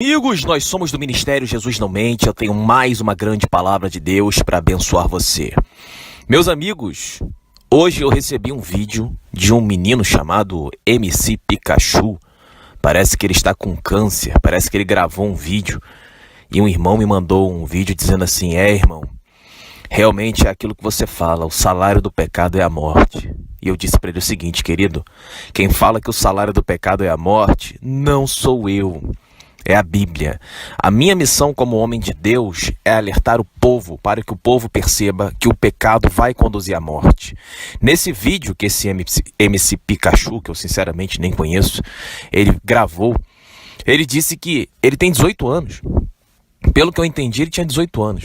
Amigos, nós somos do Ministério Jesus Não Mente. Eu tenho mais uma grande palavra de Deus para abençoar você. Meus amigos, hoje eu recebi um vídeo de um menino chamado MC Pikachu. Parece que ele está com câncer, parece que ele gravou um vídeo e um irmão me mandou um vídeo dizendo assim: irmão, realmente é aquilo que você fala, o salário do pecado é a morte. E eu disse para ele o seguinte: querido, quem fala que o salário do pecado é a morte não sou eu. É a Bíblia. A minha missão como homem de Deus é alertar o povo para que o povo perceba que o pecado vai conduzir à morte. Nesse vídeo que esse MC Pikachu, que eu sinceramente nem conheço, ele gravou, ele disse que ele tem 18 anos. Pelo que eu entendi, ele tinha 18 anos.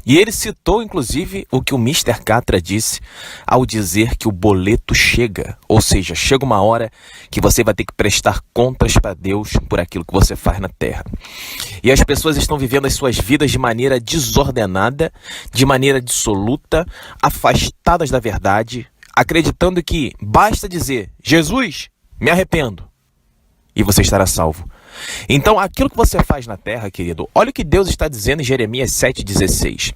E ele citou, inclusive, o que o Mr. Catra disse ao dizer que o boleto chega. Ou seja, chega uma hora que você vai ter que prestar contas para Deus por aquilo que você faz na terra. E as pessoas estão vivendo as suas vidas de maneira desordenada, de maneira dissoluta, afastadas da verdade, acreditando que basta dizer: Jesus, me arrependo, e você estará salvo. Então, aquilo que você faz na terra, querido, olha o que Deus está dizendo em Jeremias 7,16.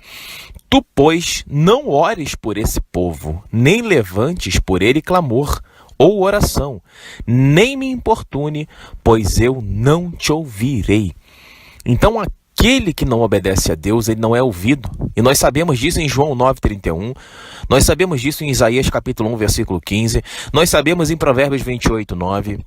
Tu, pois, não ores por esse povo, nem levantes por ele clamor ou oração, nem me importune, pois eu não te ouvirei. Então, aquele que não obedece a Deus, ele não é ouvido. E nós sabemos disso em João 9,31, nós sabemos disso em Isaías capítulo 1, versículo 15, nós sabemos em Provérbios 28,9.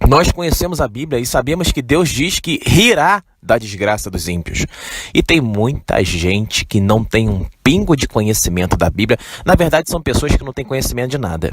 Nós conhecemos a Bíblia e sabemos que Deus diz que rirá da desgraça dos ímpios. E tem muita gente que não tem um pingo de conhecimento da Bíblia. Na verdade, são pessoas que não têm conhecimento de nada.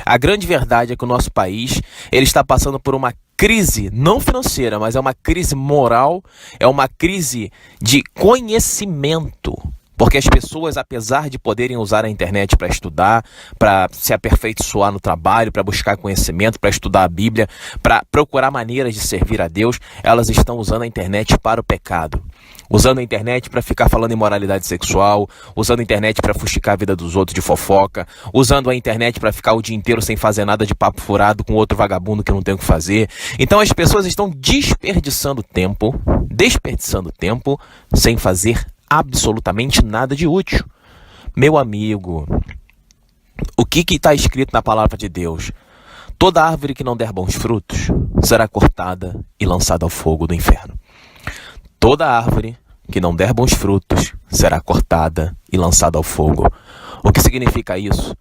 A grande verdade é que o nosso país ele está passando por uma crise, não financeira, mas é uma crise moral, é uma crise de conhecimento. Porque as pessoas, apesar de poderem usar a internet para estudar, para se aperfeiçoar no trabalho, para buscar conhecimento, para estudar a Bíblia, para procurar maneiras de servir a Deus, elas estão usando a internet para o pecado. Usando a internet para ficar falando imoralidade sexual, usando a internet para fustigar a vida dos outros de fofoca, usando a internet para ficar o dia inteiro sem fazer nada de papo furado com outro vagabundo que não tem o que fazer. Então as pessoas estão desperdiçando tempo sem fazer absolutamente nada de útil. Meu amigo, o que está escrito na palavra de Deus? Toda árvore que não der bons frutos será cortada e lançada ao fogo do inferno. Toda árvore que não der bons frutos será cortada e lançada ao fogo. O que significa isso?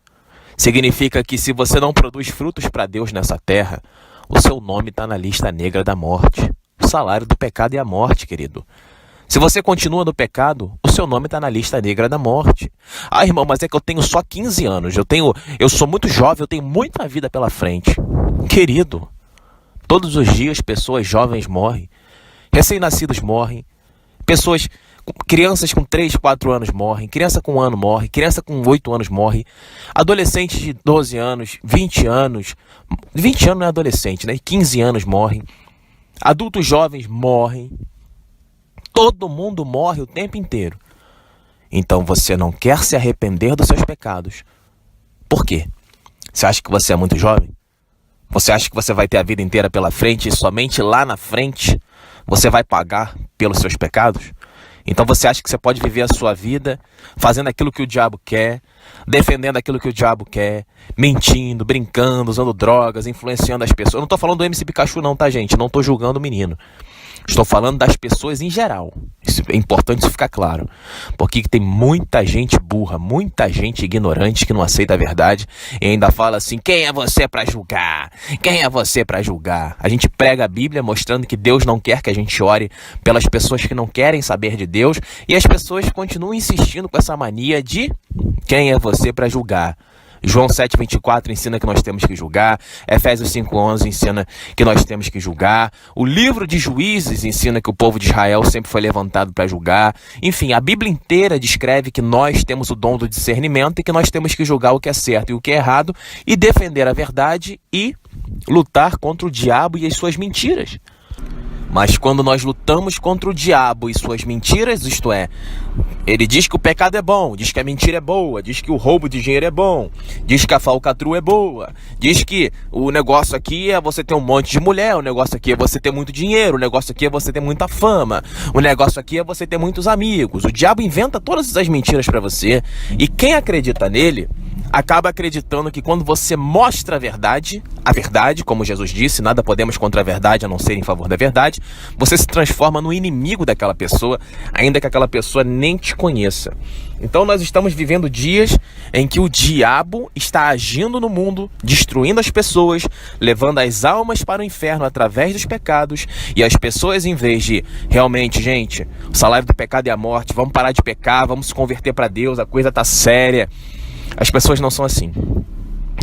Significa que se você não produz frutos para Deus nessa terra, o seu nome está na lista negra da morte. O salário do pecado é a morte, querido. Se você continua no pecado, o seu nome está na lista negra da morte. Ah, irmão, mas é que eu tenho só 15 anos. Eu sou muito jovem, eu tenho muita vida pela frente. Querido, todos os dias pessoas jovens morrem. Recém-nascidos morrem. Crianças com 3, 4 anos morrem. Criança com 1 ano morre. Criança com 8 anos morre. Adolescentes de 12 anos, 20 anos. 20 anos não é adolescente, né? 15 anos morrem. Adultos jovens morrem. Todo mundo morre o tempo inteiro. Então você não quer se arrepender dos seus pecados. Por quê? Você acha que você é muito jovem? Você acha que você vai ter a vida inteira pela frente e somente lá na frente você vai pagar pelos seus pecados? Então você acha que você pode viver a sua vida fazendo aquilo que o diabo quer, defendendo aquilo que o diabo quer, mentindo, brincando, usando drogas, influenciando as pessoas. Eu não estou falando do MC Pikachu não, tá, gente? Não estou julgando o menino. Estou falando das pessoas em geral. Isso é importante isso ficar claro. Porque tem muita gente burra, muita gente ignorante que não aceita a verdade e ainda fala assim: quem é você para julgar? Quem é você para julgar? A gente prega a Bíblia mostrando que Deus não quer que a gente ore pelas pessoas que não querem saber de Deus, e as pessoas continuam insistindo com essa mania de quem é você para julgar. João 7,24 ensina que nós temos que julgar. Efésios 5,11 ensina que nós temos que julgar. O livro de Juízes ensina que o povo de Israel sempre foi levantado para julgar. Enfim, a Bíblia inteira descreve que nós temos o dom do discernimento e que nós temos que julgar o que é certo e o que é errado e defender a verdade e lutar contra o diabo e as suas mentiras. Mas quando nós lutamos contra o diabo e suas mentiras, isto é, ele diz que o pecado é bom, diz que a mentira é boa, diz que o roubo de dinheiro é bom, diz que a falcatrua é boa, diz que o negócio aqui é você ter um monte de mulher, o negócio aqui é você ter muito dinheiro, o negócio aqui é você ter muita fama, o negócio aqui é você ter muitos amigos. O diabo inventa todas essas mentiras para você, e quem acredita nele acaba acreditando que quando você mostra a verdade, como Jesus disse, nada podemos contra a verdade a não ser em favor da verdade, você se transforma no inimigo daquela pessoa, ainda que aquela pessoa nem te conheça. Então nós estamos vivendo dias em que o diabo está agindo no mundo, destruindo as pessoas, levando as almas para o inferno através dos pecados, e as pessoas, em vez de realmente, gente, o salário do pecado é a morte, vamos parar de pecar, vamos se converter para Deus, a coisa tá séria. As pessoas não são assim.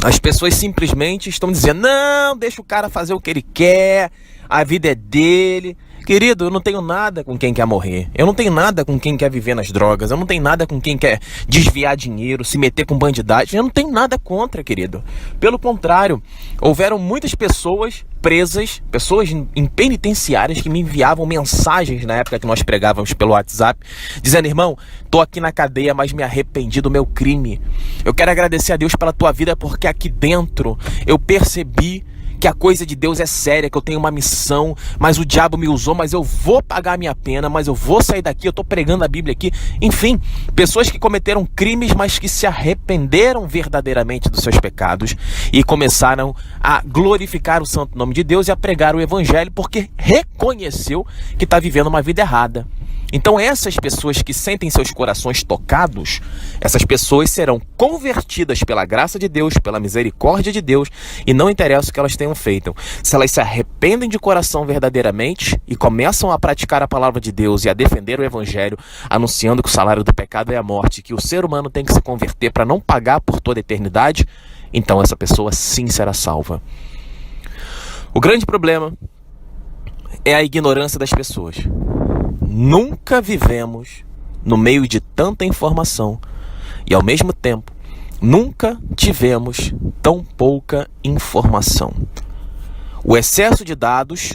As pessoas simplesmente estão dizendo: não, deixa o cara fazer o que ele quer, a vida é dele. Querido, eu não tenho nada com quem quer morrer. Eu não tenho nada com quem quer viver nas drogas. Eu não tenho nada com quem quer desviar dinheiro, se meter com bandidagem. Eu não tenho nada contra, querido. Pelo contrário, houveram muitas pessoas presas, pessoas em penitenciárias que me enviavam mensagens na época que nós pregávamos pelo WhatsApp, dizendo: irmão, tô aqui na cadeia, mas me arrependi do meu crime. Eu quero agradecer a Deus pela tua vida, porque aqui dentro eu percebi que a coisa de Deus é séria, que eu tenho uma missão, mas o diabo me usou, mas eu vou pagar a minha pena, mas eu vou sair daqui, eu tô pregando a Bíblia aqui. Enfim, pessoas que cometeram crimes, mas que se arrependeram verdadeiramente dos seus pecados e começaram a glorificar o santo nome de Deus e a pregar o evangelho, porque reconheceu que está vivendo uma vida errada. Então essas pessoas que sentem seus corações tocados, essas pessoas serão convertidas pela graça de Deus, pela misericórdia de Deus, e não interessa o que elas tenham feito. Se elas se arrependem de coração verdadeiramente e começam a praticar a palavra de Deus e a defender o evangelho, anunciando que o salário do pecado é a morte, que o ser humano tem que se converter para não pagar por toda a eternidade, então essa pessoa sim será salva. O grande problema é a ignorância das pessoas. Nunca vivemos no meio de tanta informação e, ao mesmo tempo, nunca tivemos tão pouca informação. O excesso de dados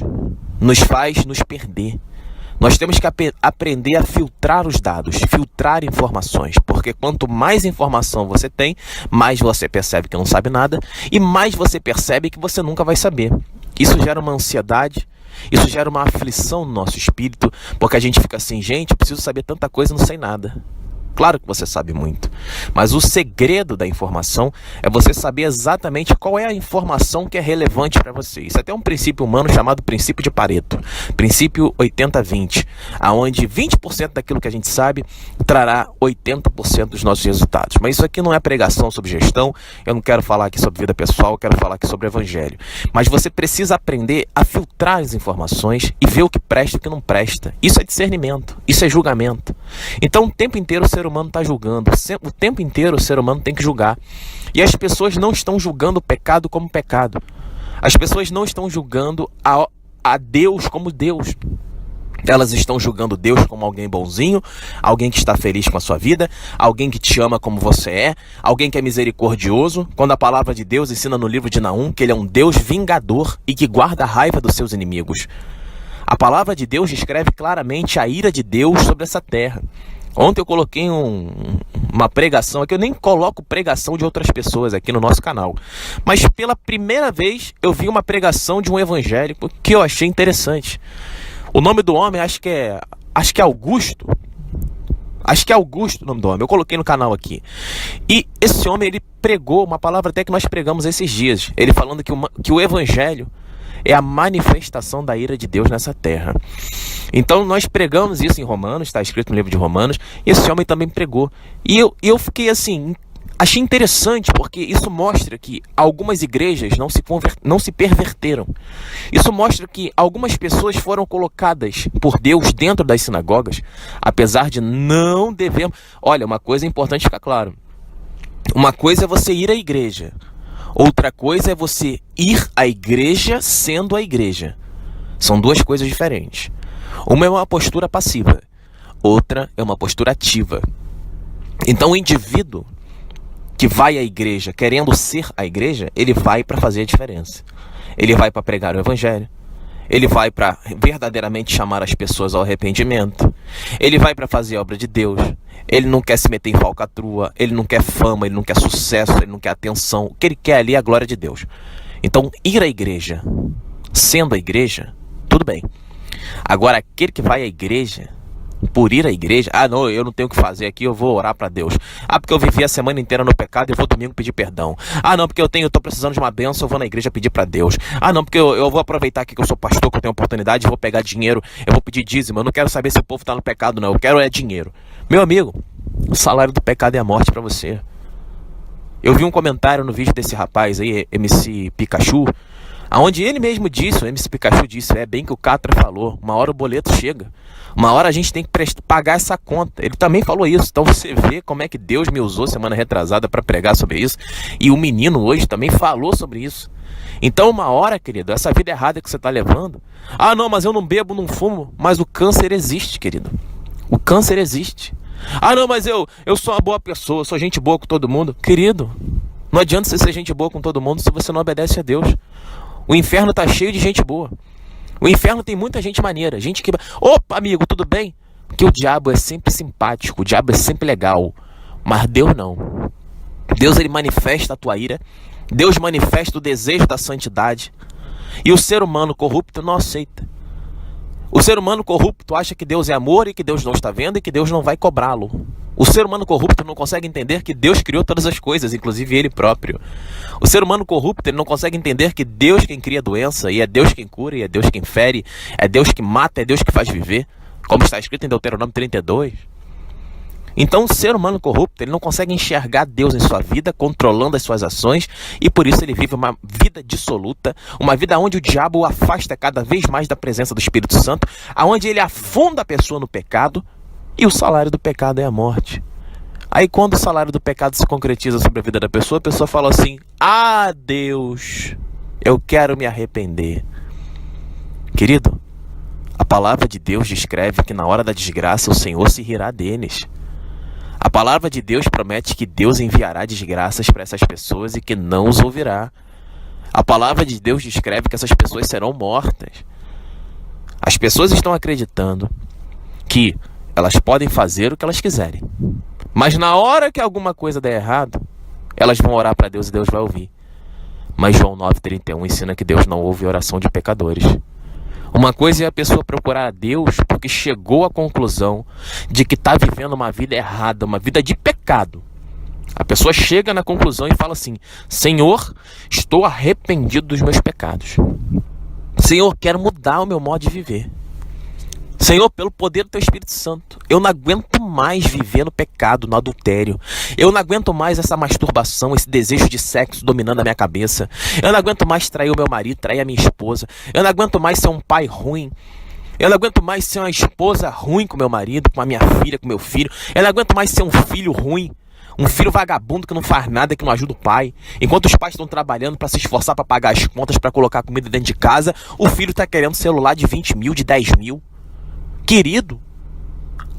nos faz nos perder. Nós temos que aprender a filtrar os dados, filtrar informações, porque quanto mais informação você tem, mais você percebe que não sabe nada e mais você percebe que você nunca vai saber. Isso gera uma ansiedade, isso gera uma aflição no nosso espírito, porque a gente fica assim: gente, eu preciso saber tanta coisa e não sei nada. Claro que você sabe muito, mas o segredo da informação é você saber exatamente qual é a informação que é relevante para você. Isso até é um princípio humano chamado princípio de Pareto, princípio 80-20, onde 20% daquilo que a gente sabe trará 80% dos nossos resultados. Mas isso aqui não é pregação sobre gestão, eu não quero falar aqui sobre vida pessoal, eu quero falar aqui sobre evangelho. Mas você precisa aprender a filtrar as informações e ver o que presta e o que não presta. Isso é discernimento, isso é julgamento. Então o tempo inteiro o ser humano está julgando, o tempo inteiro o ser humano tem que julgar. E as pessoas não estão julgando o pecado como pecado. As pessoas não estão julgando a Deus como Deus. Elas estão julgando Deus como alguém bonzinho, alguém que está feliz com a sua vida, alguém que te ama como você é, alguém que é misericordioso, quando a palavra de Deus ensina no livro de Naum que ele é um Deus vingador e que guarda a raiva dos seus inimigos. A palavra de Deus descreve claramente a ira de Deus sobre essa terra. Ontem eu coloquei uma pregação aqui, eu nem coloco pregação de outras pessoas aqui no nosso canal, mas pela primeira vez eu vi uma pregação de um evangélico que eu achei interessante. O nome do homem acho que é Augusto. Acho que é Augusto o nome do homem, eu coloquei no canal aqui. E esse homem, ele pregou uma palavra até que nós pregamos esses dias, ele falando que o evangelho é a manifestação da ira de Deus nessa terra. Então nós pregamos isso em Romanos, está escrito no livro de Romanos, e esse homem também pregou. E eu fiquei assim, achei interessante, porque isso mostra que algumas igrejas não se perverteram. Isso mostra que algumas pessoas foram colocadas por Deus dentro das sinagogas, apesar de não devemos... Olha, uma coisa é importante ficar claro. Uma coisa é você ir à igreja. Outra coisa é você ir à igreja sendo a igreja. São duas coisas diferentes. Uma é uma postura passiva, outra é uma postura ativa. Então o indivíduo que vai à igreja querendo ser a igreja, ele vai para fazer a diferença. Ele vai para pregar o evangelho, Ele vai para verdadeiramente chamar as pessoas ao arrependimento. Ele vai para fazer a obra de Deus. Ele não quer se meter em falcatrua, ele não quer fama, ele não quer sucesso, ele não quer atenção. O que ele quer ali é a glória de Deus. Então, ir à igreja, sendo a igreja, tudo bem. Agora, aquele que vai à igreja, por ir à igreja, não, eu não tenho o que fazer aqui, eu vou orar para Deus. Porque eu vivi a semana inteira no pecado e vou domingo pedir perdão. Não, porque eu tô precisando de uma bênção, eu vou na igreja pedir para Deus. Não, porque eu vou aproveitar aqui que eu sou pastor, que eu tenho oportunidade, vou pegar dinheiro, eu vou pedir dízimo. Eu não quero saber se o povo tá no pecado, não. Eu quero é dinheiro. Meu amigo, o salário do pecado é a morte para você. Eu vi um comentário no vídeo desse rapaz aí, MC Pikachu, onde ele mesmo disse, o MC Pikachu disse, é bem que o Catra falou, uma hora o boleto chega, uma hora a gente tem que pagar essa conta. Ele também falou isso, então você vê como é que Deus me usou semana retrasada para pregar sobre isso, e o menino hoje também falou sobre isso. Então uma hora, querido, essa vida errada que você está levando, não, mas eu não bebo, não fumo, mas o câncer existe, querido, o câncer existe. Não, mas eu sou uma boa pessoa, eu sou gente boa com todo mundo. Querido, não adianta você ser gente boa com todo mundo se você não obedece a Deus. O inferno está cheio de gente boa. O inferno tem muita gente maneira, gente que... Opa, amigo, tudo bem? Porque o diabo é sempre simpático, o diabo é sempre legal. Mas Deus não. Deus, ele manifesta a tua ira. Deus manifesta o desejo da santidade. E o ser humano corrupto não aceita. O ser humano corrupto acha que Deus é amor e que Deus não está vendo e que Deus não vai cobrá-lo. O ser humano corrupto não consegue entender que Deus criou todas as coisas, inclusive ele próprio. O ser humano corrupto, ele não consegue entender que Deus quem cria a doença, e é Deus quem cura, e é Deus quem fere, é Deus que mata, é Deus que faz viver, como está escrito em Deuteronômio 32. Então o ser humano corrupto, ele não consegue enxergar Deus em sua vida, controlando as suas ações, e por isso ele vive uma vida dissoluta, uma vida onde o diabo o afasta cada vez mais da presença do Espírito Santo, onde ele afunda a pessoa no pecado, e o salário do pecado é a morte. Aí quando o salário do pecado se concretiza sobre a vida da pessoa, a pessoa fala assim, Deus, eu quero me arrepender. Querido, a palavra de Deus descreve que na hora da desgraça o Senhor se rirá deles. A palavra de Deus promete que Deus enviará desgraças para essas pessoas e que não os ouvirá. A palavra de Deus descreve que essas pessoas serão mortas. As pessoas estão acreditando que elas podem fazer o que elas quiserem. Mas na hora que alguma coisa der errado, elas vão orar para Deus e Deus vai ouvir. Mas João 9,31 ensina que Deus não ouve a oração de pecadores. Uma coisa é a pessoa procurar a Deus porque chegou à conclusão de que está vivendo uma vida errada, uma vida de pecado. A pessoa chega na conclusão e fala assim, Senhor, estou arrependido dos meus pecados. Senhor, quero mudar o meu modo de viver. Senhor, pelo poder do Teu Espírito Santo, eu não aguento mais viver no pecado, no adultério. Eu não aguento mais essa masturbação, esse desejo de sexo dominando a minha cabeça. Eu não aguento mais trair o meu marido, trair a minha esposa. Eu não aguento mais ser um pai ruim. Eu não aguento mais ser uma esposa ruim com meu marido, com a minha filha, com meu filho. Eu não aguento mais ser um filho ruim. Um filho vagabundo que não faz nada, que não ajuda o pai. Enquanto os pais estão trabalhando para se esforçar para pagar as contas, para colocar comida dentro de casa, o filho está querendo celular de 20 mil, de 10 mil. Querido,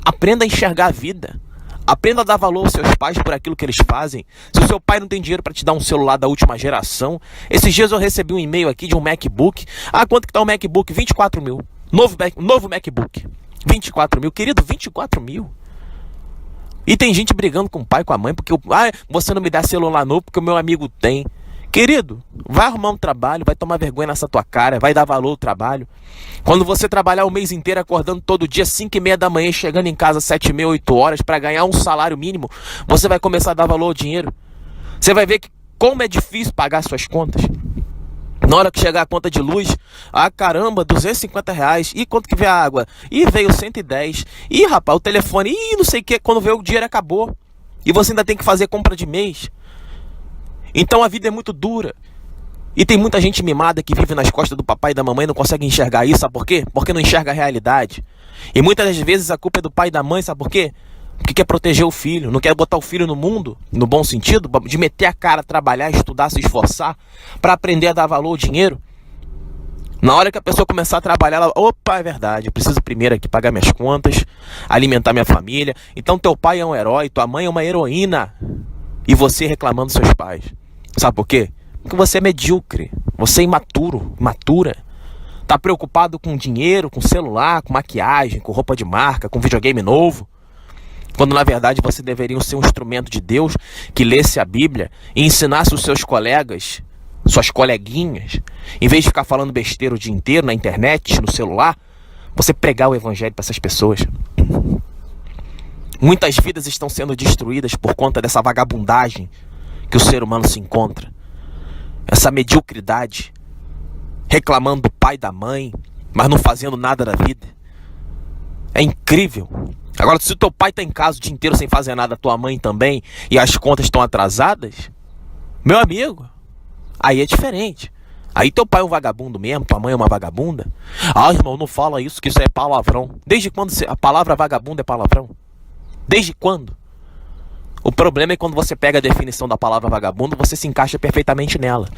aprenda a enxergar a vida. Aprenda a dar valor aos seus pais por aquilo que eles fazem. Se o seu pai não tem dinheiro para te dar um celular da última geração. Esses dias eu recebi um e-mail aqui de um MacBook. Quanto que tá o MacBook? 24 mil. Novo MacBook. 24 mil. Querido, 24 mil. E tem gente brigando com o pai, com a mãe, porque você não me dá celular novo porque o meu amigo tem. Querido, vai arrumar um trabalho, vai tomar vergonha nessa tua cara, vai dar valor ao trabalho. Quando você trabalhar o mês inteiro, acordando todo dia, 5h30 da manhã, chegando em casa 7h30, 8 horas, para ganhar um salário mínimo, você vai começar a dar valor ao dinheiro. Você vai ver que como é difícil pagar suas contas. Na hora que chegar a conta de luz, caramba, R$250. E quanto que veio a água? Veio 110. Rapaz, o telefone, não sei o que, quando veio o dinheiro acabou. E você ainda tem que fazer compra de mês. Então a vida é muito dura. E tem muita gente mimada que vive nas costas do papai e da mamãe e não consegue enxergar isso, sabe por quê? Porque não enxerga a realidade. E muitas das vezes a culpa é do pai e da mãe, sabe por quê? Porque quer proteger o filho, não quer botar o filho no mundo, no bom sentido, de meter a cara, trabalhar, estudar, se esforçar, para aprender a dar valor ao dinheiro. Na hora que a pessoa começar a trabalhar, ela, opa, é verdade, eu preciso primeiro aqui pagar minhas contas, alimentar minha família. Então teu pai é um herói, tua mãe é uma heroína. E você reclamando dos seus pais. Sabe por quê? Porque você é medíocre, você é imaturo, imatura. Tá preocupado com dinheiro, com celular, com maquiagem, com roupa de marca, com videogame novo. Quando na verdade você deveria ser um instrumento de Deus que lesse a Bíblia e ensinasse os seus colegas, suas coleguinhas, em vez de ficar falando besteira o dia inteiro na internet, no celular, você pregar o evangelho para essas pessoas. Muitas vidas estão sendo destruídas por conta dessa vagabundagem que o ser humano se encontra. Essa mediocridade, reclamando do pai e da mãe, mas não fazendo nada da vida. É incrível. Agora, se o teu pai está em casa o dia inteiro sem fazer nada, tua mãe também, e as contas estão atrasadas, meu amigo, aí é diferente. Aí teu pai é um vagabundo mesmo, tua mãe é uma vagabunda. Ah, irmão, não fala isso, que isso é palavrão. Desde quando a palavra vagabundo é palavrão? Desde quando? O problema é quando você pega a definição da palavra vagabundo, você se encaixa perfeitamente nela.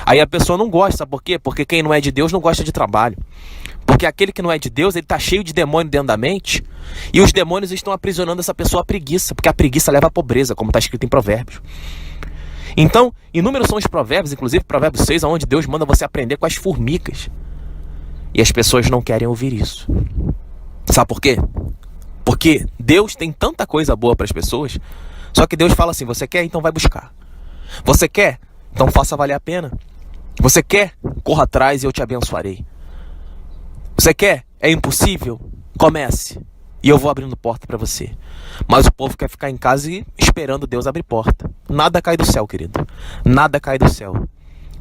Aí a pessoa não gosta, sabe por quê? Porque quem não é de Deus não gosta de trabalho. Porque aquele que não é de Deus, ele está cheio de demônio dentro da mente. E os demônios estão aprisionando essa pessoa à preguiça. Porque a preguiça leva à pobreza, como está escrito em Provérbios. Então, inúmeros são os provérbios, inclusive Provérbios 6, onde Deus manda você aprender com as formigas. E as pessoas não querem ouvir isso. Sabe por quê? Porque Deus tem tanta coisa boa para as pessoas. Só que Deus fala assim, você quer? Então vai buscar. Você quer? Então faça valer a pena. Você quer? Corra atrás e eu te abençoarei. Você quer? É impossível? Comece. E eu vou abrindo porta para você. Mas o povo quer ficar em casa e esperando Deus abrir porta. Nada cai do céu, querido. Nada cai do céu.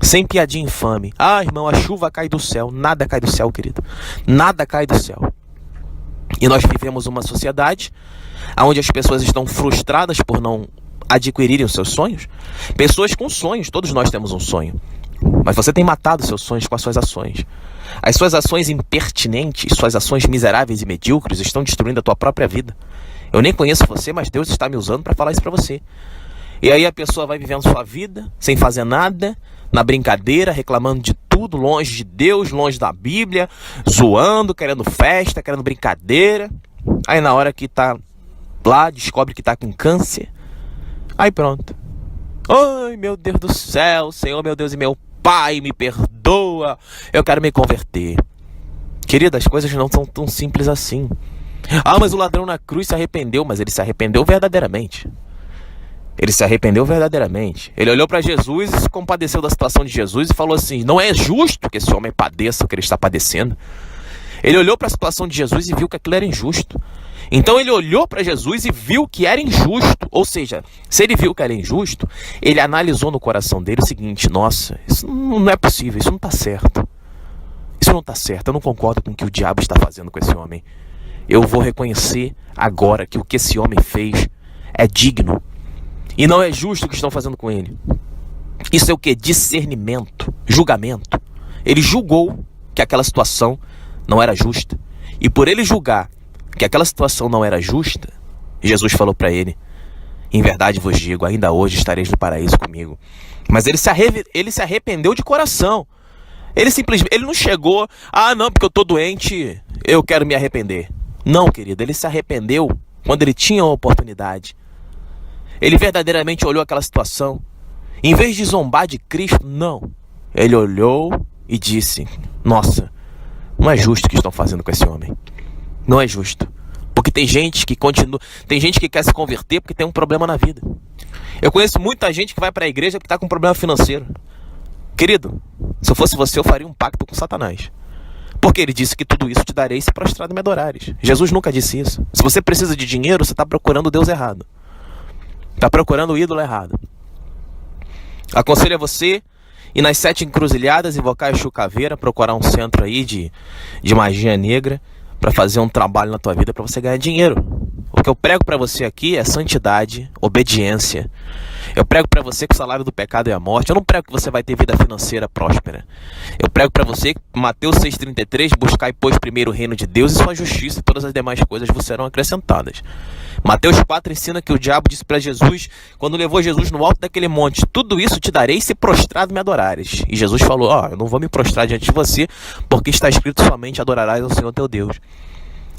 Sem piadinha infame. Ah, irmão, a chuva cai do céu. Nada cai do céu, querido. Nada cai do céu. E nós vivemos uma sociedade onde as pessoas estão frustradas por não adquirirem os seus sonhos. Pessoas com sonhos, todos nós temos um sonho. Mas você tem matado seus sonhos com as suas ações. As suas ações impertinentes, suas ações miseráveis e medíocres estão destruindo a tua própria vida. Eu nem conheço você, mas Deus está me usando para falar isso para você. E aí a pessoa vai vivendo sua vida, sem fazer nada, na brincadeira, reclamando de tudo, longe de Deus, longe da Bíblia, zoando, querendo festa, querendo brincadeira. Aí na hora que tá lá, descobre que tá com câncer. Aí pronto. Ai, meu Deus do céu, Senhor, meu Deus e meu Pai, me perdoa, eu quero me converter. Querida, as coisas não são tão simples assim. Ah, mas o ladrão na cruz se arrependeu, mas ele se arrependeu verdadeiramente. Ele se arrependeu verdadeiramente. Ele olhou para Jesus e se compadeceu da situação de Jesus e falou assim, não é justo que esse homem padeça o que ele está padecendo. Ele olhou para a situação de Jesus e viu que aquilo era injusto. Então ele olhou para Jesus e viu que era injusto. Ou seja, se ele viu que era injusto, ele analisou no coração dele o seguinte, nossa, isso não é possível, isso não está certo. Isso não está certo, eu não concordo com o que o diabo está fazendo com esse homem. Eu vou reconhecer agora que o que esse homem fez é digno. E não é justo o que estão fazendo com ele. Isso é o que? Discernimento, julgamento. Ele julgou que aquela situação não era justa. E por ele julgar que aquela situação não era justa, Jesus falou para ele, em verdade vos digo, ainda hoje estareis no paraíso comigo. Mas ele se arrependeu de coração. Ele não chegou, ah não, porque eu tô doente, eu quero me arrepender. Não, querido, ele se arrependeu quando ele tinha a oportunidade. Ele verdadeiramente olhou aquela situação. Em vez de zombar de Cristo, não. Ele olhou e disse, nossa, não é justo o que estão fazendo com esse homem. Não é justo. Porque tem gente que quer se converter porque tem um problema na vida. Eu conheço muita gente que vai para a igreja porque está com um problema financeiro. Querido, se eu fosse você, eu faria um pacto com Satanás. Porque ele disse que tudo isso te darei se prostrado me adorares. Jesus nunca disse isso. Se você precisa de dinheiro, você está procurando o Deus errado. Está procurando o ídolo errado. Aconselho a você ir nas 7 encruzilhadas, invocar a Chucaveira, procurar um centro aí de magia negra para fazer um trabalho na tua vida para você ganhar dinheiro. O que eu prego para você aqui é santidade, obediência. Eu prego para você que o salário do pecado é a morte. Eu não prego que você vai ter vida financeira próspera. Eu prego para você que Mateus 6,33, buscai pois primeiro o reino de Deus e sua justiça, e todas as demais coisas vos serão acrescentadas. Mateus 4 ensina que o diabo disse para Jesus, quando levou Jesus no alto daquele monte, tudo isso te darei se prostrado me adorares. E Jesus falou, eu não vou me prostrar diante de você, porque está escrito somente adorarás ao Senhor teu Deus.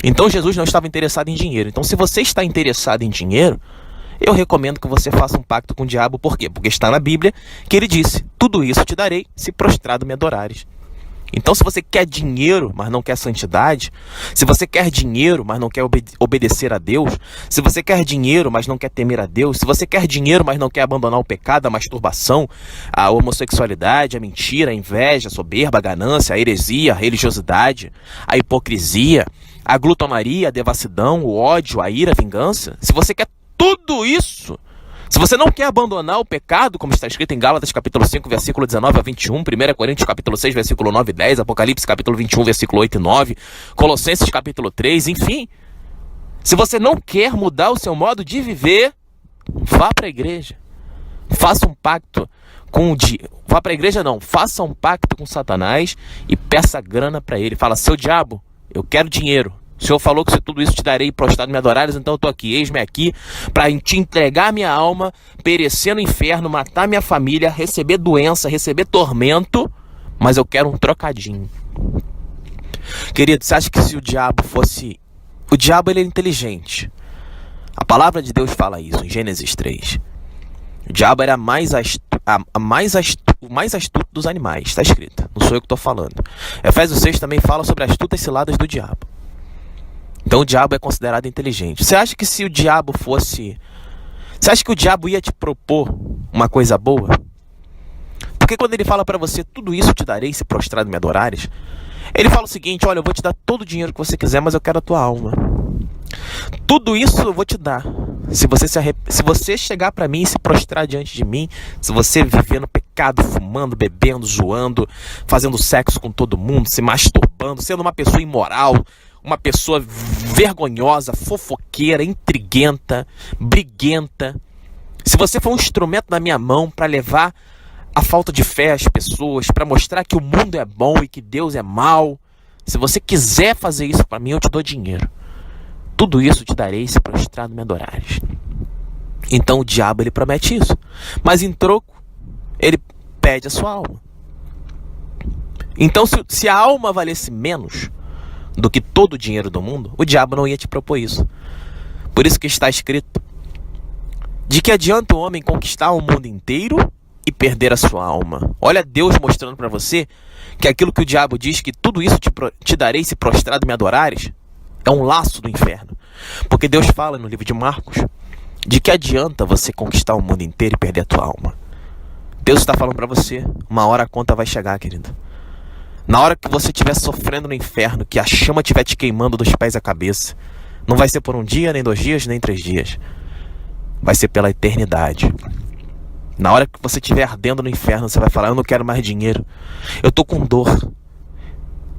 Então Jesus não estava interessado em dinheiro. Então se você está interessado em dinheiro, eu recomendo que você faça um pacto com o diabo. Por quê? Porque está na Bíblia que ele disse, tudo isso te darei se prostrado me adorares. Então, se você quer dinheiro, mas não quer santidade, se você quer dinheiro, mas não quer obedecer a Deus, se você quer dinheiro, mas não quer temer a Deus, se você quer dinheiro, mas não quer abandonar o pecado, a masturbação, a homossexualidade, a mentira, a inveja, a soberba, a ganância, a heresia, a religiosidade, a hipocrisia, a glutonaria, a devassidão, o ódio, a ira, a vingança, se você quer tudo isso, se você não quer abandonar o pecado, como está escrito em Gálatas capítulo 5, versículo 19 a 21, 1 Coríntios capítulo 6, versículo 9 e 10, Apocalipse capítulo 21, versículo 8 e 9, Colossenses capítulo 3, enfim. Se você não quer mudar o seu modo de viver, vá para a igreja. Faça um pacto com o diabo. Vá para a igreja não, faça um pacto com Satanás e peça grana para ele. Fala, seu diabo, eu quero dinheiro. O Senhor falou que se tudo isso te darei e prostrado me adorares, então eu estou aqui, eis-me aqui, para te entregar minha alma, perecer no inferno, matar minha família, receber doença, receber tormento, mas eu quero um trocadinho. Querido, você acha que se o diabo fosse... O diabo, ele é inteligente. A palavra de Deus fala isso, em Gênesis 3. O diabo era o mais astuto dos animais, está escrito, não sou eu que estou falando. Efésios 6 também fala sobre as astutas ciladas do diabo. Então o diabo é considerado inteligente. Você acha que se o diabo fosse... Você acha que o diabo ia te propor uma coisa boa? Porque quando ele fala para você, tudo isso te darei se prostrado me adorares, ele fala o seguinte, olha, eu vou te dar todo o dinheiro que você quiser, mas eu quero a tua alma. Tudo isso eu vou te dar. Se você chegar para mim e se prostrar diante de mim, se você viver no pecado, fumando, bebendo, zoando, fazendo sexo com todo mundo, se masturbando, sendo uma pessoa imoral, uma pessoa vergonhosa, fofoqueira, intriguenta, briguenta, se você for um instrumento na minha mão para levar a falta de fé às pessoas, para mostrar que o mundo é bom e que Deus é mau, se você quiser fazer isso para mim, eu te dou dinheiro. Tudo isso te darei se prostrado me adorares. Então o diabo, ele promete isso, mas em troco ele pede a sua alma. Então se a alma valesse menos do que todo o dinheiro do mundo, o diabo não ia te propor isso. Por isso que está escrito, de que adianta o homem conquistar o mundo inteiro e perder a sua alma? Olha Deus mostrando para você que aquilo que o diabo diz, que tudo isso te darei se prostrado me adorares, é um laço do inferno. Porque Deus fala no livro de Marcos, de que adianta você conquistar o mundo inteiro e perder a tua alma? Deus está falando para você, uma hora a conta vai chegar, querido. Na hora que você estiver sofrendo no inferno, que a chama estiver te queimando dos pés à cabeça, não vai ser por um dia, nem 2 dias, nem 3 dias. Vai ser pela eternidade. Na hora que você estiver ardendo no inferno, você vai falar, eu não quero mais dinheiro. Eu estou com dor.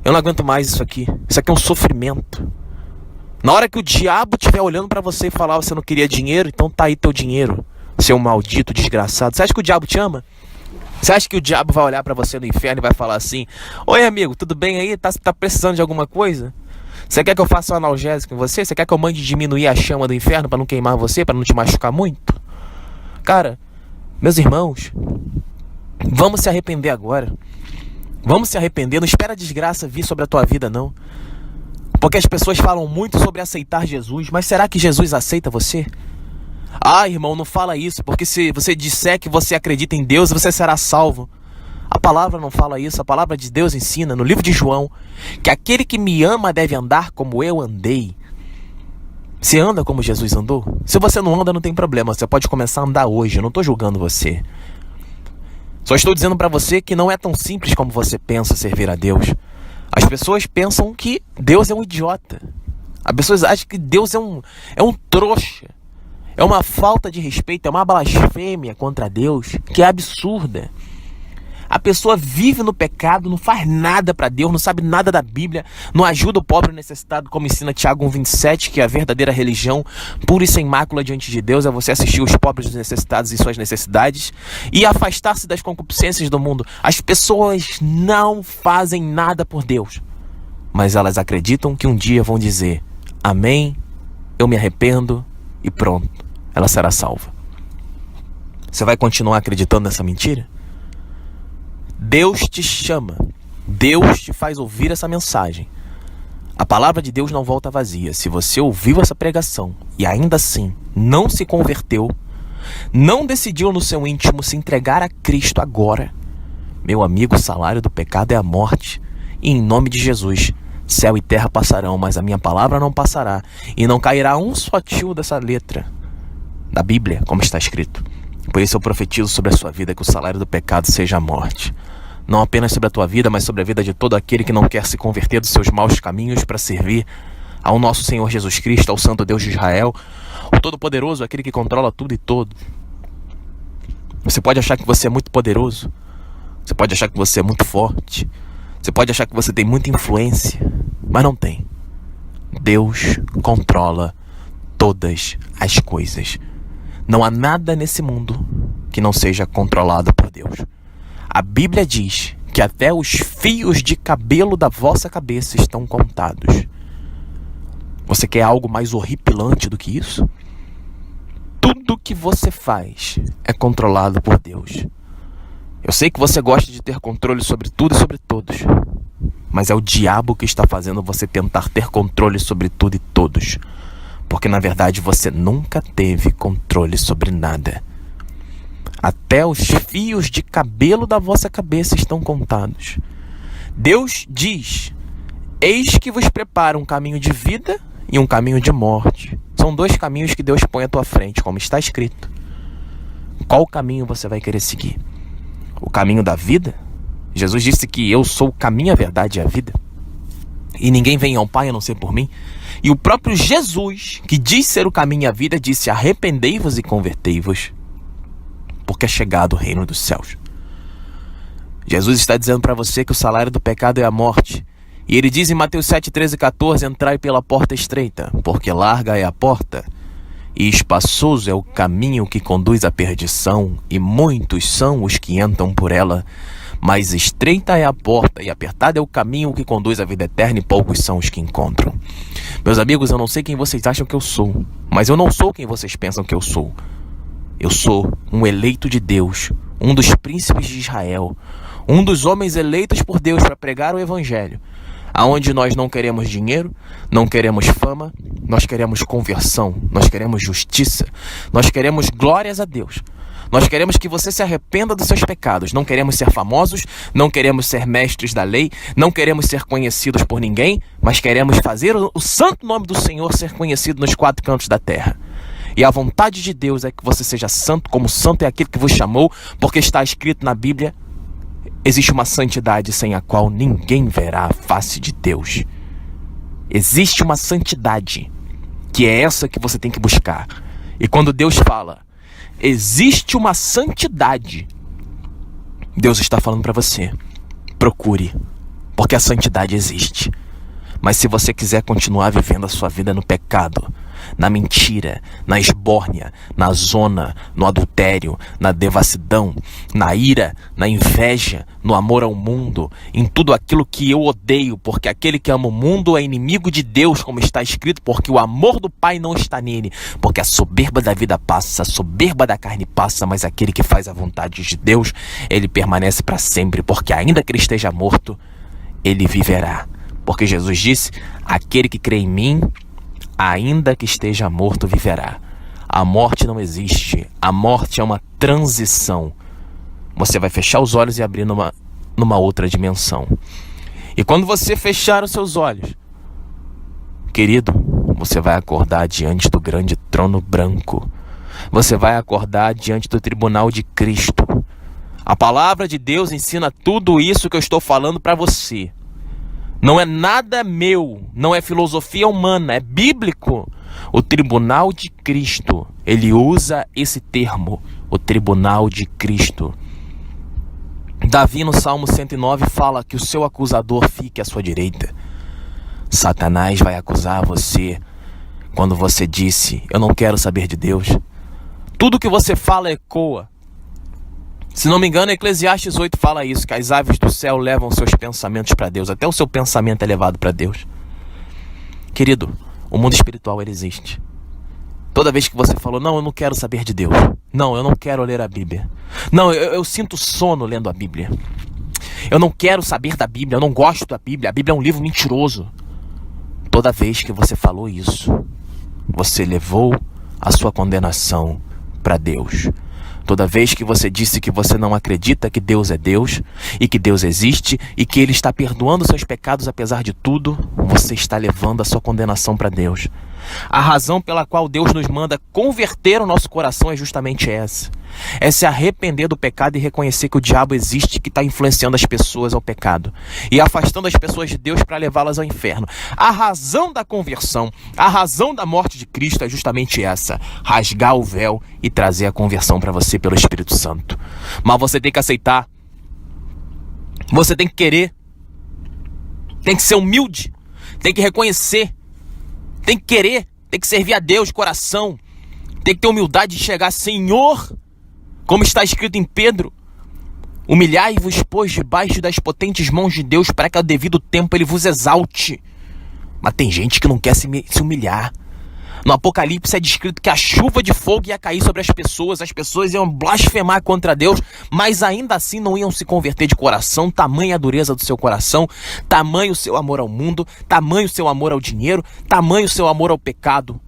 Eu não aguento mais isso aqui. Isso aqui é um sofrimento. Na hora que o diabo estiver olhando para você e falar, você não queria dinheiro, então tá aí teu dinheiro, seu maldito desgraçado. Você acha que o diabo te ama? Você acha que o diabo vai olhar pra você no inferno e vai falar assim, oi amigo, tudo bem aí? Tá precisando de alguma coisa? Você quer que eu faça um analgésico em você? Você quer que eu mande diminuir a chama do inferno pra não queimar você, pra não te machucar muito? Cara, meus irmãos, vamos se arrepender agora. Vamos se arrepender, não espera a desgraça vir sobre a tua vida não. Porque as pessoas falam muito sobre aceitar Jesus, mas será que Jesus aceita você? Ah, irmão, não fala isso, porque se você disser que você acredita em Deus, você será salvo. A palavra não fala isso, a palavra de Deus ensina no livro de João que aquele que me ama deve andar como eu andei. Você anda como Jesus andou? Se você não anda, não tem problema, você pode começar a andar hoje, eu não estou julgando você. Só estou dizendo para você que não é tão simples como você pensa servir a Deus. As pessoas pensam que Deus é um idiota. As pessoas acham que Deus é um trouxa. É uma falta de respeito, é uma blasfêmia contra Deus que é absurda. A pessoa vive no pecado, não faz nada para Deus, não sabe nada da Bíblia, não ajuda o pobre necessitado, como ensina Tiago 1,27, que a verdadeira religião, pura e sem mácula diante de Deus, é você assistir os pobres necessitados e suas necessidades e afastar-se das concupiscências do mundo. As pessoas não fazem nada por Deus, mas elas acreditam que um dia vão dizer, amém, eu me arrependo e pronto, ela será salva. Você vai continuar acreditando nessa mentira? Deus te chama, Deus te faz ouvir essa mensagem. A palavra de Deus não volta vazia. Se você ouviu essa pregação e ainda assim não se converteu, não decidiu no seu íntimo se entregar a Cristo agora, meu amigo, o salário do pecado é a morte. E em nome de Jesus, céu e terra passarão, mas a minha palavra não passará. E não cairá um só tio dessa letra da Bíblia, como está escrito. Por isso eu profetizo sobre a sua vida que o salário do pecado seja a morte. Não apenas sobre a tua vida, mas sobre a vida de todo aquele que não quer se converter dos seus maus caminhos para servir ao nosso Senhor Jesus Cristo, ao Santo Deus de Israel, o Todo-Poderoso, aquele que controla tudo e todo. Você pode achar que você é muito poderoso. Você pode achar que você é muito forte. Você pode achar que você tem muita influência, mas não tem. Deus controla todas as coisas. Não há nada nesse mundo que não seja controlado por Deus. A Bíblia diz que até os fios de cabelo da vossa cabeça estão contados. Você quer algo mais horripilante do que isso? Tudo que você faz é controlado por Deus. Eu sei que você gosta de ter controle sobre tudo e sobre todos, mas é o diabo que está fazendo você tentar ter controle sobre tudo e todos, porque na verdade você nunca teve controle sobre nada. Até os fios de cabelo da vossa cabeça estão contados. Deus diz: eis que vos preparo um caminho de vida e um caminho de morte. São dois caminhos que Deus põe à tua frente, como está escrito. Qual caminho você vai querer seguir? O caminho da vida? Jesus disse que eu sou o caminho, a verdade e a vida. E ninguém vem ao Pai a não ser por mim. E o próprio Jesus, que diz ser o caminho e a vida, disse: arrependei-vos e convertei-vos, porque é chegado o reino dos céus. Jesus está dizendo para você que o salário do pecado é a morte. E ele diz em Mateus 7, 13 e 14, entrai pela porta estreita, porque larga é a porta, e espaçoso é o caminho que conduz à perdição, e muitos são os que entram por ela. Mas estreita é a porta, e apertado é o caminho que conduz à vida eterna, e poucos são os que encontram. Meus amigos, eu não sei quem vocês acham que eu sou, mas eu não sou quem vocês pensam que eu sou. Eu sou um eleito de Deus, um dos príncipes de Israel, um dos homens eleitos por Deus para pregar o Evangelho, aonde nós não queremos dinheiro, não queremos fama, nós queremos conversão, nós queremos justiça, nós queremos glórias a Deus. Nós queremos que você se arrependa dos seus pecados. Não queremos ser famosos, não queremos ser mestres da lei, não queremos ser conhecidos por ninguém, mas queremos fazer o santo nome do Senhor ser conhecido nos quatro cantos da terra. E a vontade de Deus é que você seja santo, como santo é aquele que vos chamou, porque está escrito na Bíblia: existe uma santidade sem a qual ninguém verá a face de Deus. Existe uma santidade, que é essa que você tem que buscar. E quando Deus fala, existe uma santidade, Deus está falando para você: procure, porque a santidade existe. Mas se você quiser continuar vivendo a sua vida no pecado, na mentira, na esbórnia, na zona, no adultério, na devassidão, na ira, na inveja, no amor ao mundo, em tudo aquilo que eu odeio, porque aquele que ama o mundo é inimigo de Deus, como está escrito, porque o amor do Pai não está nele, porque a soberba da vida passa, a soberba da carne passa, mas aquele que faz a vontade de Deus, ele permanece para sempre, porque ainda que ele esteja morto, ele viverá. Porque Jesus disse: aquele que crê em mim, ainda que esteja morto, viverá. A morte não existe. A morte é uma transição. Você vai fechar os olhos e abrir numa outra dimensão. E quando você fechar os seus olhos, querido, você vai acordar diante do grande trono branco. Você vai acordar diante do tribunal de Cristo. A palavra de Deus ensina tudo isso que eu estou falando para você. Não é nada meu, não é filosofia humana, é bíblico. O tribunal de Cristo, ele usa esse termo, o tribunal de Cristo. Davi no Salmo 109 fala que o seu acusador fique à sua direita. Satanás vai acusar você quando você disse: eu não quero saber de Deus. Tudo que você fala ecoa. Se não me engano, Eclesiastes 8 fala isso, que as aves do céu levam seus pensamentos para Deus. Até o seu pensamento é levado para Deus. Querido, o mundo espiritual, ele existe. Toda vez que você falou: não, eu não quero saber de Deus. Não, eu não quero ler a Bíblia. Não, eu sinto sono lendo a Bíblia. Eu não quero saber da Bíblia, eu não gosto da Bíblia. A Bíblia é um livro mentiroso. Toda vez que você falou isso, você levou a sua condenação para Deus. Toda vez que você disse que você não acredita que Deus é Deus e que Deus existe e que Ele está perdoando seus pecados apesar de tudo, você está levando a sua condenação para Deus. A razão pela qual Deus nos manda converter o nosso coração é justamente essa. É se arrepender do pecado e reconhecer que o diabo existe, que está influenciando as pessoas ao pecado e afastando as pessoas de Deus para levá-las ao inferno. A razão da conversão, a razão da morte de Cristo é justamente essa: rasgar o véu e trazer a conversão para você pelo Espírito Santo. Mas você tem que aceitar, você tem que querer, tem que ser humilde, tem que reconhecer, tem que querer, tem que servir a Deus de coração, tem que ter humildade de chegar: Senhor, como está escrito em Pedro, humilhai-vos, pois, debaixo das potentes mãos de Deus, para que ao devido tempo Ele vos exalte. Mas tem gente que não quer se humilhar. No Apocalipse é descrito que a chuva de fogo ia cair sobre as pessoas iam blasfemar contra Deus, mas ainda assim não iam se converter de coração. Tamanha a dureza do seu coração, tamanho o seu amor ao mundo, tamanho o seu amor ao dinheiro, tamanho o seu amor ao pecado.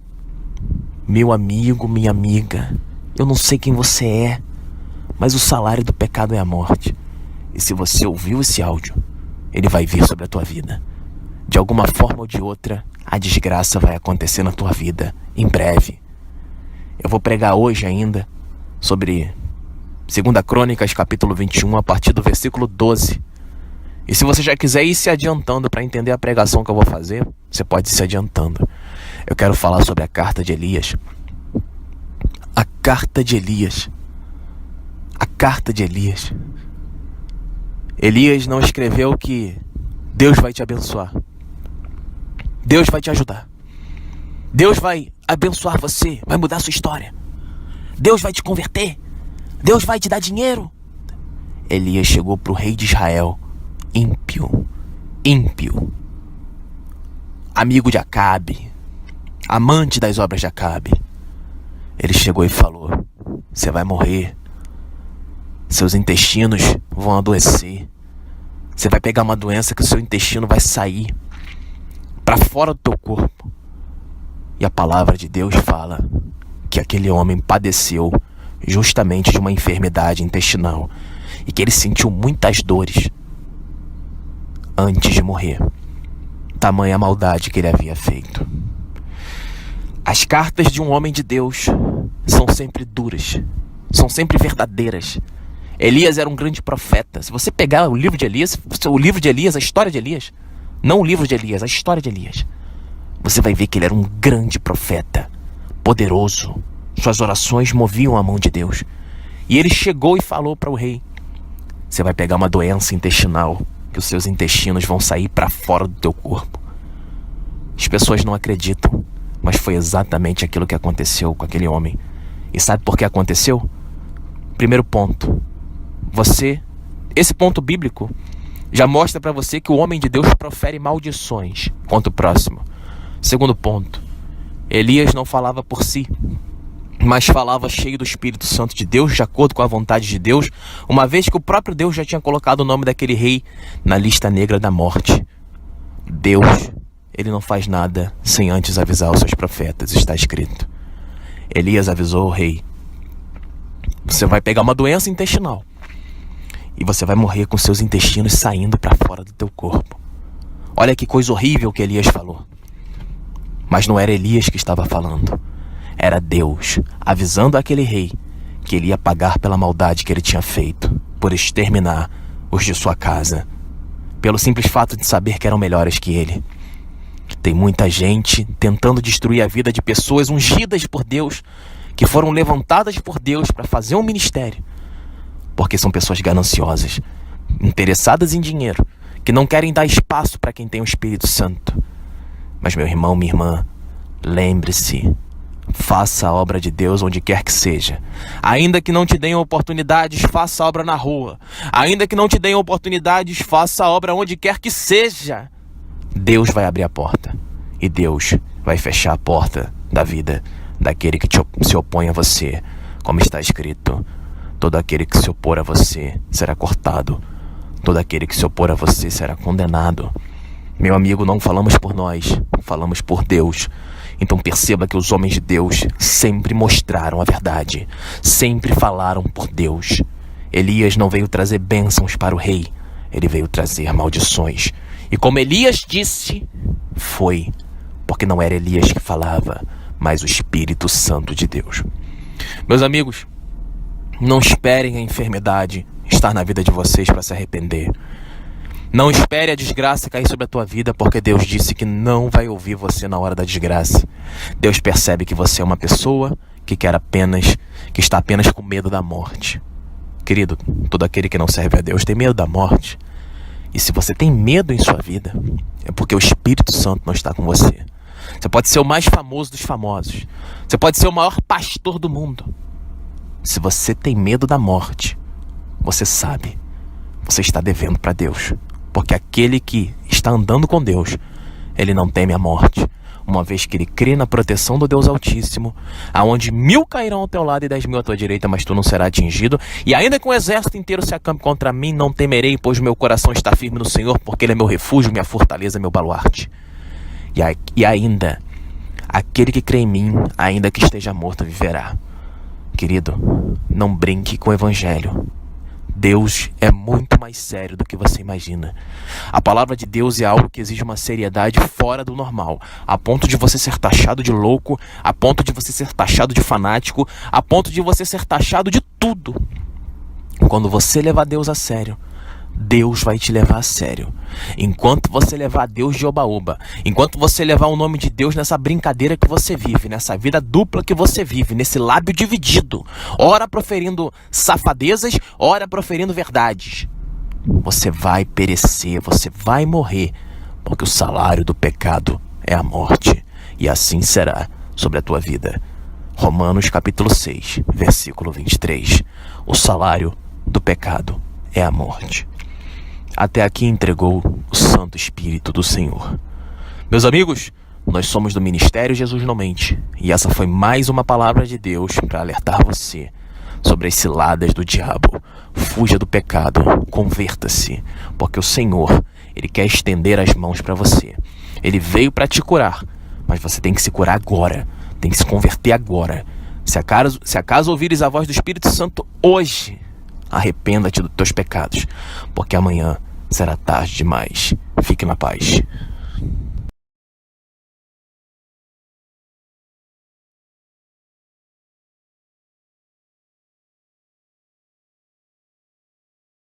Meu amigo, minha amiga, eu não sei quem você é, mas o salário do pecado é a morte. E se você ouviu esse áudio, ele vai vir sobre a tua vida. De alguma forma ou de outra, a desgraça vai acontecer na tua vida, em breve. Eu vou pregar hoje ainda sobre 2 Crônicas, capítulo 21, a partir do versículo 12. E se você já quiser ir se adiantando para entender a pregação que eu vou fazer, você pode ir se adiantando. Eu quero falar sobre a carta de Elias. A carta de Elias. A carta de Elias. Elias não escreveu que Deus vai te abençoar. Deus vai te ajudar. Deus vai abençoar você, vai mudar a sua história. Deus vai te converter. Deus vai te dar dinheiro. Elias chegou para o rei de Israel, ímpio, amigo de Acabe, amante das obras de Acabe. Ele chegou e falou: você vai morrer. Seus intestinos vão adoecer. Você vai pegar uma doença que o seu intestino vai sair para fora do teu corpo. E a palavra de Deus fala que aquele homem padeceu justamente de uma enfermidade intestinal e que ele sentiu muitas dores antes de morrer. Tamanha maldade que ele havia feito. As cartas de um homem de Deus são sempre duras, são sempre verdadeiras. Elias era um grande profeta. Se você pegar o livro de Elias, a história de Elias, não o livro de Elias, a história de Elias, você vai ver que ele era um grande profeta, poderoso. Suas orações moviam a mão de Deus. E ele chegou e falou para o rei: você vai pegar uma doença intestinal, que os seus intestinos vão sair para fora do teu corpo. As pessoas não acreditam, mas foi exatamente aquilo que aconteceu com aquele homem. E sabe por que aconteceu? Primeiro ponto, esse ponto bíblico já mostra para você que o homem de Deus profere maldições contra o próximo. Segundo ponto, Elias não falava por si, mas falava cheio do Espírito Santo de Deus, de acordo com a vontade de Deus, uma vez que o próprio Deus já tinha colocado o nome daquele rei na lista negra da morte. Deus, ele não faz nada sem antes avisar os seus profetas, está escrito. Elias avisou o rei: você vai pegar uma doença intestinal e você vai morrer com seus intestinos saindo para fora do teu corpo. Olha que coisa horrível que Elias falou. Mas não era Elias que estava falando. Era Deus avisando aquele rei que ele ia pagar pela maldade que ele tinha feito, por exterminar os de sua casa, pelo simples fato de saber que eram melhores que ele. Tem muita gente tentando destruir a vida de pessoas ungidas por Deus, que foram levantadas por Deus para fazer um ministério, porque são pessoas gananciosas, interessadas em dinheiro, que não querem dar espaço para quem tem o Espírito Santo. Mas meu irmão, minha irmã, lembre-se, faça a obra de Deus onde quer que seja. Ainda que não te deem oportunidades, faça a obra na rua. Ainda que não te deem oportunidades, faça a obra onde quer que seja. Deus vai abrir a porta e Deus vai fechar a porta da vida daquele que se opõe a você. Como está escrito: todo aquele que se opor a você será cortado, todo aquele que se opor a você será condenado. Meu amigo, não falamos por nós, falamos por Deus. Então perceba que os homens de Deus sempre mostraram a verdade, sempre falaram por Deus. Elias não veio trazer bênçãos para o rei, ele veio trazer maldições. E como Elias disse, foi, porque não era Elias que falava, mas o Espírito Santo de Deus. Meus amigos, não esperem a enfermidade estar na vida de vocês para se arrepender. Não espere a desgraça cair sobre a tua vida, porque Deus disse que não vai ouvir você na hora da desgraça. Deus percebe que você é uma pessoa que está apenas com medo da morte. Querido, todo aquele que não serve a Deus tem medo da morte. E se você tem medo em sua vida, é porque o Espírito Santo não está com você. Você pode ser o mais famoso dos famosos. Você pode ser o maior pastor do mundo. Se você tem medo da morte, você sabe, você está devendo para Deus. Porque aquele que está andando com Deus, ele não teme a morte, uma vez que ele crê na proteção do Deus Altíssimo, aonde 1000 cairão ao teu lado e 10.000 à tua direita, mas tu não serás atingido. E ainda que um exército inteiro se acampe contra mim, não temerei, pois meu coração está firme no Senhor, porque Ele é meu refúgio, minha fortaleza, meu baluarte. E ainda, aquele que crê em mim, ainda que esteja morto, viverá. Querido, não brinque com o Evangelho. Deus é muito mais sério do que você imagina. A palavra de Deus é algo que exige uma seriedade fora do normal, a ponto de você ser taxado de louco, a ponto de você ser taxado de fanático, a ponto de você ser taxado de tudo. Quando você levar Deus a sério, Deus vai te levar a sério. Enquanto você levar Deus de oba-oba, enquanto você levar o nome de Deus nessa brincadeira que você vive, nessa vida dupla que você vive, nesse lábio dividido, ora proferindo safadezas, ora proferindo verdades, você vai perecer, você vai morrer, porque o salário do pecado é a morte, e assim será sobre a tua vida. Romanos capítulo 6, versículo 23. O salário do pecado é a morte. Até aqui entregou o Santo Espírito do Senhor. Meus amigos, nós somos do Ministério Jesus Não Mente, e essa foi mais uma palavra de Deus para alertar você sobre as ciladas do diabo. Fuja do pecado, converta-se, porque o Senhor, Ele quer estender as mãos para você. Ele veio para te curar, mas você tem que se curar agora, tem que se converter agora. Se acaso ouvires a voz do Espírito Santo hoje, arrependa-te dos teus pecados, porque amanhã será tarde demais. Fique na paz.